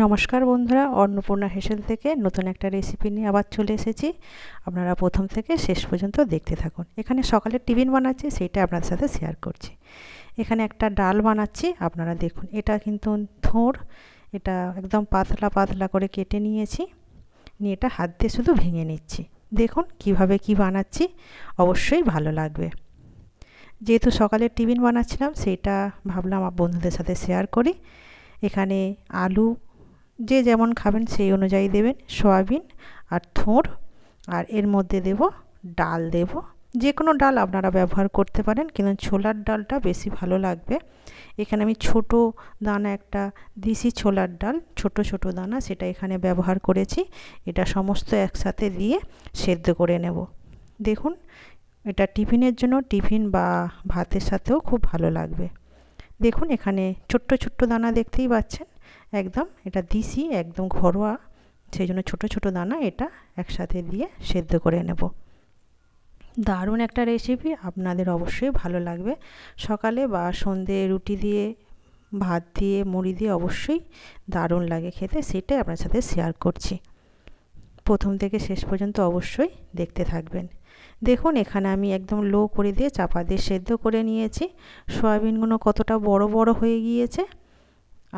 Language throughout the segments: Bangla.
নমস্কার বন্ধুরা, অন্নপূর্ণা হেসেল থেকে নতুন একটা রেসিপি নিয়ে আবার চলে এসেছি। আপনারা প্রথম থেকে শেষ পর্যন্ত দেখতে থাকুন। এখানে সকালের টিফিন বানাচ্ছি, সেইটা আপনাদের সাথে শেয়ার করছি। এখানে একটা ডাল বানাচ্ছি, আপনারা দেখুন। এটা কিন্তু থোড়, এটা একদম পাতলা পাতলা করে কেটে নিয়েছি, নিয়ে এটা হাত দিয়ে শুধু ভেঙে নিচ্ছি। দেখুন কিভাবে কি বানাচ্ছি, অবশ্যই ভালো লাগবে। যেহেতু সকালের টিফিন বানাচ্ছিলাম, সেইটা ভাবলাম আমার বন্ধুদের সাথে শেয়ার করি। এখানে আলু যে যেমন খাবেন সেই অনুযায়ী দেবেন, সয়াবিন আর থোড়, আর এর মধ্যে দেব ডাল, দেব যে কোনো ডাল আপনারা ব্যবহার করতে পারেন, কিন্তু ছোলার ডালটা বেশি ভালো লাগবে। এখানে আমি ছোট দানা একটা দেশি ছোলার ডাল, ছোট ছোট দানা, সেটা এখানে ব্যবহার করেছি। এটা সমস্ত একসাথে দিয়ে সেদ্ধ করে নেব। দেখুন, এটা টিফিনের জন্য, টিফিন বা ভাতের সাথেও খুব ভালো লাগবে। দেখুন এখানে ছোট্ট ছোট্ট দানা দেখতেই পাচ্ছেন, একদম এটা দিশি, একদম ঘরোয়া, সেই জন্য ছোটো ছোটো দানা এটা একসাথে দিয়ে সেদ্ধ করে নেব। দারুণ একটা রেসিপি, আপনাদের অবশ্যই ভালো লাগবে। সকালে বা সন্ধে রুটি দিয়ে, ভাত দিয়ে, মুড়ি দিয়ে অবশ্যই দারুণ লাগে খেতে, সেটাই আপনার সাথে শেয়ার করছি। প্রথম থেকে শেষ পর্যন্ত অবশ্যই দেখতে থাকবেন। দেখুন এখানে আমি একদম লো করে দিয়ে চাপা দিয়ে সেদ্ধ করে নিয়েছি। সয়াবিনগুলো কতটা বড় বড় হয়ে গিয়েছে।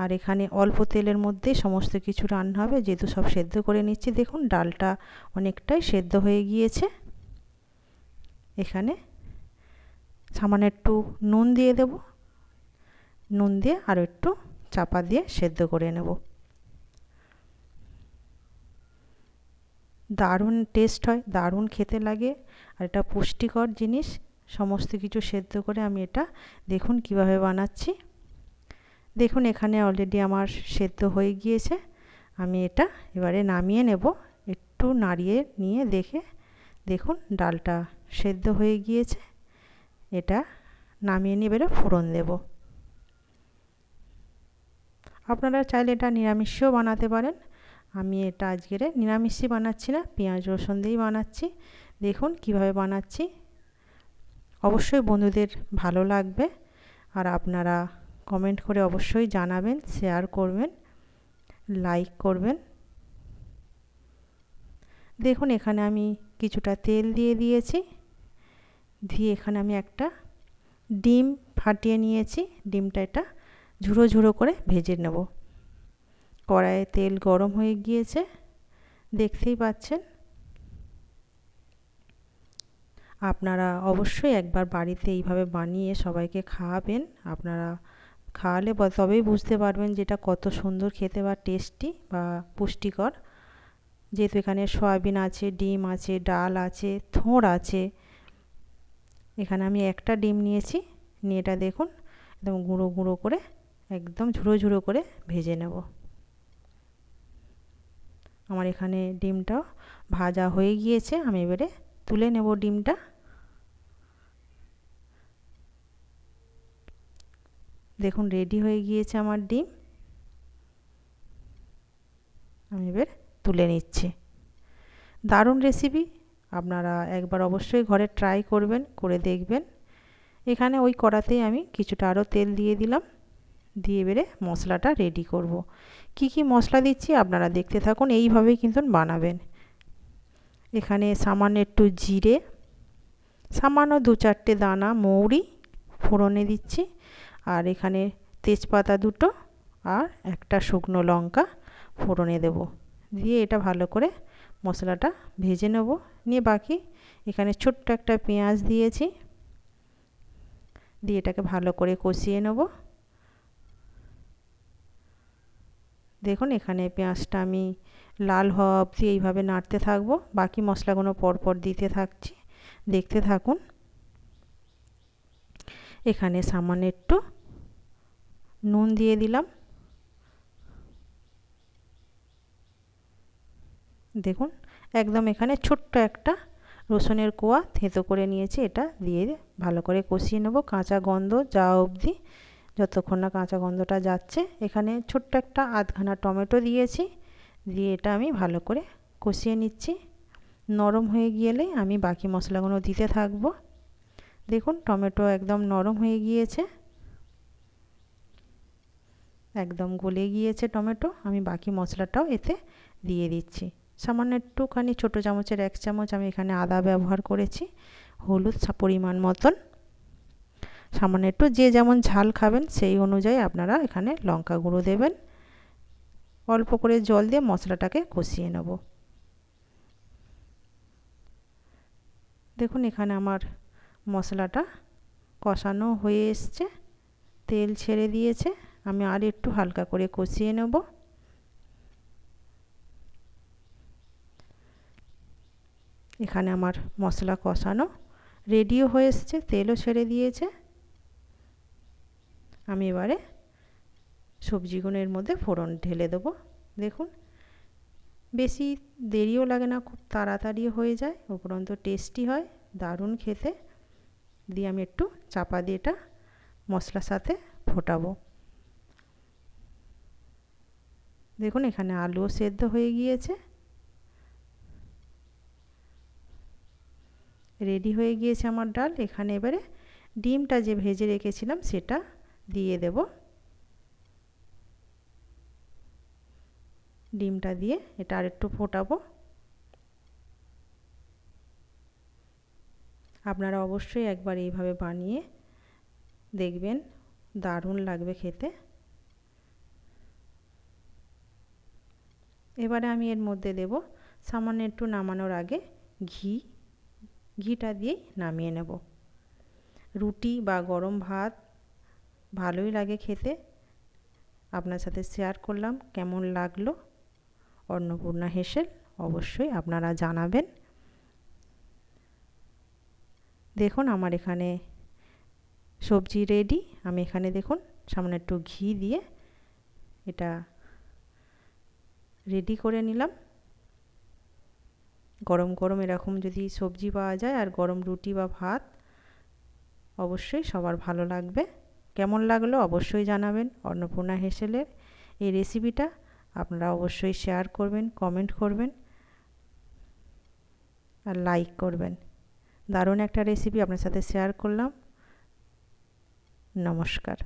আর এখানে অল্প তেলের মধ্যে সমস্ত কিছু রান্না হবে, যেহেতু সব সেদ্ধ করে নিচ্ছি। দেখুন ডালটা অনেকটাই সেদ্ধ হয়ে গিয়েছে। এখানে সামান্য একটু নুন দিয়ে দেব, নুন দিয়ে আরও একটু চাপা দিয়ে সেদ্ধ করে নেব। দারুণ টেস্ট হয়, দারুণ খেতে লাগে, আর এটা পুষ্টিকর জিনিস। সমস্ত কিছু সেদ্ধ করে আমি এটা দেখুন কিভাবে বানাচ্ছি। দেখুন এখানে অলরেডি আমার সেদ্ধ হয়ে গিয়েছে। আমি এটা এবারে নামিয়ে নেব, একটু নাড়িয়ে নিয়ে দেখে। দেখুন ডালটা সেদ্ধ হয়ে গিয়েছে, এটা নামিয়ে নিয়ে এবারে ফোড়ন দেব। আপনারা চাইলে এটা নিরামিষও বানাতে পারেন, আমি এটা আজকের নিরামিষই বানাচ্ছি না, পেঁয়াজ রসুন দিয়েই বানাচ্ছি। দেখুন কিভাবে বানাচ্ছি, অবশ্যই বন্ধুদের ভালো লাগবে। আর আপনারা কমেন্ট করে অবশ্যই জানাবেন, শেয়ার করবেন, লাইক করবেন। দেখুন এখানে আমি কিছুটা তেল দিয়ে দিয়েছি, দিয়ে এখানে আমি একটা ডিম ফাটিয়ে নিয়েছি। ডিমটা এটা ঝুড়ো ঝুড়ো করে ভেজে নেব। কড়াইয়ে তেল গরম হয়ে গিয়েছে, দেখতেই পাচ্ছেন। আপনারা অবশ্যই একবার বাড়িতে এইভাবে বানিয়ে সবাইকে খাওয়াবেন। আপনারা খাওয়ালে তবেই বুঝতে পারবেন যে এটা কত সুন্দর খেতে বা টেস্টি বা পুষ্টিকর। যেহেতু এখানে সয়াবিন আছে, ডিম আছে, ডাল আছে, থোড় আছে। এখানে আমি একটা ডিম নিয়েছি, নিয়ে এটা দেখুন একদম গুঁড়ো গুঁড়ো করে, একদম ঝুড়ো ঝুড়ো করে ভেজে নেব। আমার এখানে ডিমটাও ভাজা হয়ে গিয়েছে, আমি এবারে তুলে নেব ডিমটা। দেখুন রেডি হয়ে গিয়েছে আমার ডিম, আমি এবার তুলে নিচ্ছি। দারুণ রেসিপি, আপনারা একবার অবশ্যই ঘরে ট্রাই করবেন, করে দেখবেন। এখানে ওই কড়াতেই আমি কিছুটা আরও তেল দিয়ে দিলাম, দিয়ে এবারে মশলাটা রেডি করব। কি কি মশলা দিচ্ছি আপনারা দেখতে থাকুন, এইভাবেই কিন্তু বানাবেন। এখানে সামান্য একটু জিরে, সামান্য দু চারটে দানা মৌরি ফোড়নে দিচ্ছি, আর এখানে তেজপাতা দুটো আর একটা শুকনো লঙ্কা ফোড়নে দেব। দিয়ে এটা ভালো করে মশলাটা ভেজে নেব। নিয়ে বাকি এখানে ছোট্ট একটা পেঁয়াজ দিয়েছি, দিয়ে এটাকে ভালো করে কষিয়ে নেব। দেখুন এখানে পেঁয়াজটা আমি লাল হওয়া অবধি এইভাবে নাড়তে থাকবো, বাকি মশলাগুলো পরপর দিতে থাকছি, দেখতে থাকুন। এখানে সামান্য একটু নুন দিয়ে দিলাম। দেখুন একদম এখানে ছোট্ট একটা রসুনের কোয়া থেঁতো করে নিয়েছি, এটা দিয়ে ভালো করে কষিয়ে নেব কাঁচা গন্ধ যাওয়া অবধি, যতক্ষণ না কাঁচা গন্ধটা যাচ্ছে। এখানে ছোট্ট একটা আধখানা টমেটো দিয়েছি, দিয়ে এটা আমি ভালো করে কষিয়ে নিচ্ছি। নরম হয়ে গেলেই আমি বাকি মশলাগুলো দিতে থাকবো। দেখুন টমেটো একদম নরম হয়ে গিয়েছে, একদম গলে গিয়েছে টমেটো। আমি বাকি মশলাটাও এতে দিয়ে দিচ্ছি। সামান্য একটুখানি ছোটো চামচের 1 চামচ আমি এখানে আদা ব্যবহার করেছি, হলুদ পরিমাণ মতন, সামান্য একটু যে যেমন ঝাল খাবেন সেই অনুযায়ী আপনারা এখানে লঙ্কা গুঁড়ো দেবেন। অল্প করে জল দিয়ে মশলাটাকে কষিয়ে নেব। দেখুন এখানে আমার মশলাটা কষানো হয়ে এসছে, তেল ছেড়ে দিয়েছে। আমি আর একটু হালকা করে কষিয়ে নেব। এখানে আমার মশলা কষানো রেডিও হয়ে এসছে, তেলও ছেড়ে দিয়েছে। আমি এবারে সবজিগুলো এর মধ্যে ফোড়ন ঢেলে দেবো। দেখুন বেশি দেরিও লাগে না, খুব তাড়াতাড়ি হয়ে যায়, উপরন্ত টেস্টি হয়, দারুণ খেতে। দিয়ে আমি একটু চাপা দিয়ে এটা মশলার সাথে ফোটাবো। দেখুন এখানে আলুও সেদ্ধ হয়ে গিয়েছে, রেডি হয়ে গিয়েছে আমার ডাল। এখানে এবারে ডিমটা যে ভেজে রেখেছিলাম সেটা দিয়ে দেব। ডিমটা দিয়ে এটা আরেকটু ফোটাবো। আপনারা অবশ্যই একবার এইভাবে বানিয়ে দেখবেন, দারুণ লাগবে খেতে। এবারে আমি এর মধ্যে দেব সামান্য একটু নামানোর আগে ঘিটা দিয়েই নামিয়ে নেব। রুটি বা গরম ভাত ভালোই লাগে খেতে। আপনার সাথে শেয়ার করলাম, কেমন লাগলো অন্নপূর্ণা হেসেল অবশ্যই আপনারা জানাবেন। দেখুন আমার এখানে সবজি রেডি। আমি এখানে দেখুন সামান্য একটু ঘি দিয়ে এটা রেডি করে নিলাম। গরম গরম এরকম যদি সবজি পাওয়া যায় আর গরম রুটি বা ভাত, অবশ্যই সবার ভালো লাগবে। কেমন লাগলো অবশ্যই জানাবেন। অন্নপূর্ণা হেসেলের এই রেসিপিটা আপনারা অবশ্যই শেয়ার করবেন, কমেন্ট করবেন আর লাইক করবেন। দারুণ একটা রেসিপি আপনার সাথে শেয়ার করলাম। নমস্কার।